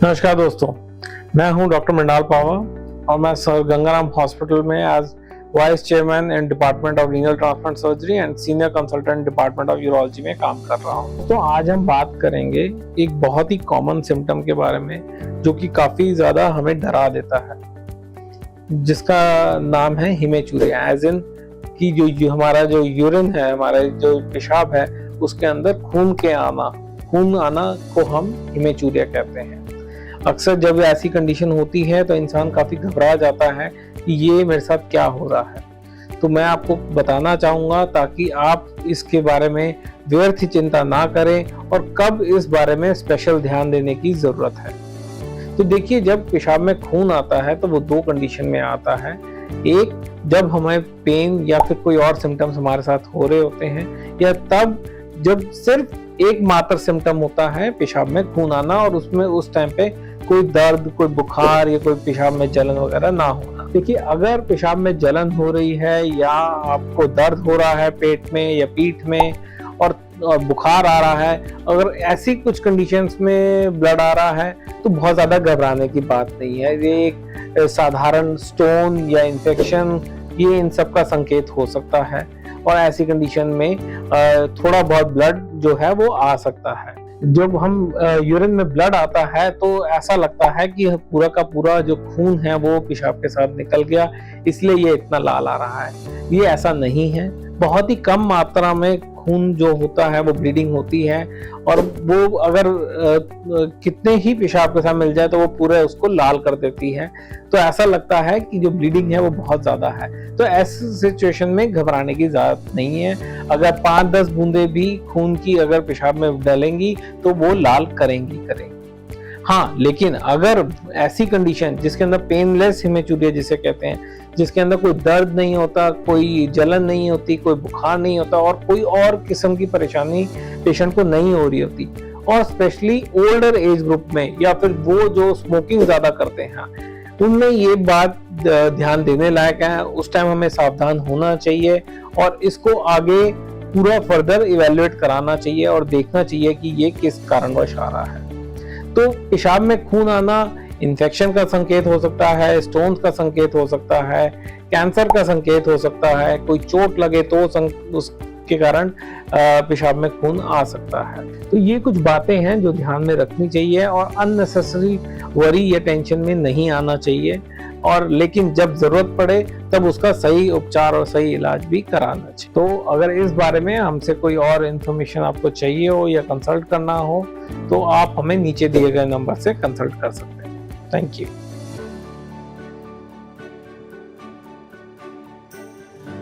नमस्कार दोस्तों, मैं हूं डॉक्टर मंडाल पावा और मैं सर गंगाराम हॉस्पिटल में as vice chairman in department of renal transplant surgery and senior consultant department of urology में काम कर रहा हूं। तो आज हम बात करेंगे एक बहुत ही कॉमन सिम्टम के बारे में जो कि काफी ज्यादा हमें डरा देता है, जिसका नाम है हिमेचूरिया। एज इन कि जो हमारा जो यूरिन है, हमारा जो पेशाब है, उसके अंदर खून आना को हम हिमेचूरिया कहते हैं। अक्सर जब ऐसी कंडीशन होती है तो इंसान काफी घबरा जाता है कि ये मेरे साथ क्या हो रहा है। तो मैं आपको बताना चाहूंगा ताकि आप इसके बारे में व्यर्थ ही चिंता ना करें और कब इस बारे में स्पेशल ध्यान देने की जरूरत है। तो देखिए, जब पेशाब में खून आता है तो वो दो कंडीशन में आता है। एक, जब हमें पेन या फिर कोई और सिम्टम्स हमारे साथ हो रहे होते हैं, या तब जब सिर्फ एक मात्र सिम्टम होता है पेशाब में खून आना और उसमें उस टाइम पे कोई दर्द, कोई बुखार या कोई पेशाब में जलन वगैरह ना होना। देखिए, अगर पेशाब में जलन हो रही है या आपको दर्द हो रहा है पेट में या पीठ में और बुखार आ रहा है, अगर ऐसी कुछ कंडीशंस में ब्लड आ रहा है तो बहुत ज्यादा घबराने की बात नहीं है। ये एक साधारण स्टोन या इन्फेक्शन, ये इन सब का संकेत हो सकता है और ऐसी कंडीशन में थोड़ा बहुत ब्लड जो है वो आ सकता है। जब हम यूरिन में ब्लड आता है तो ऐसा लगता है कि पूरा का पूरा जो खून है वो पेशाब के साथ निकल गया, इसलिए ये इतना लाल आ रहा है। ये ऐसा नहीं है। बहुत ही कम मात्रा में खून जो होता है वो ब्लीडिंग होती है और वो अगर कितने ही पेशाब के साथ मिल जाए तो वो पूरे उसको लाल कर देती है। तो ऐसा लगता है कि जो ब्लीडिंग है वो बहुत ज्यादा है। तो ऐसी सिचुएशन में घबराने की जरूरत नहीं है। अगर 5-10 बूंदे भी खून की अगर पेशाब में डालेंगी तो वो लाल करेंगी। हाँ, लेकिन अगर ऐसी कंडीशन जिसके अंदर पेनलेस हिमेचूरिया जिसे कहते हैं, जिसके अंदर कोई दर्द नहीं होता, कोई जलन नहीं होती, कोई बुखार नहीं होता और कोई और किस्म की परेशानी पेशेंट को नहीं हो रही होती, और स्पेशली ओल्डर एज ग्रुप में या फिर वो जो स्मोकिंग ज्यादा करते हैं, उनमें ये बात ध्यान देने लायक है। उस टाइम हमें सावधान होना चाहिए और इसको आगे पूरा फर्दर इवेल्युएट कराना चाहिए और देखना चाहिए कि ये किस कारणवश आ रहा है। तो पेशाब में खून आना इन्फेक्शन का संकेत हो सकता है, स्टोन्स का संकेत हो सकता है, कैंसर का संकेत हो सकता है, कोई चोट लगे तो उसके कारण पेशाब में खून आ सकता है। तो ये कुछ बातें हैं जो ध्यान में रखनी चाहिए और अननेसेसरी वरी या टेंशन में नहीं आना चाहिए, और लेकिन जब जरूरत पड़े तब उसका सही उपचार और सही इलाज भी कराना चाहिए। तो अगर इस बारे में हमसे कोई और इन्फॉर्मेशन आपको चाहिए हो या कंसल्ट करना हो तो आप हमें नीचे दिए गए नंबर से कंसल्ट कर सकते हैं। Thank you.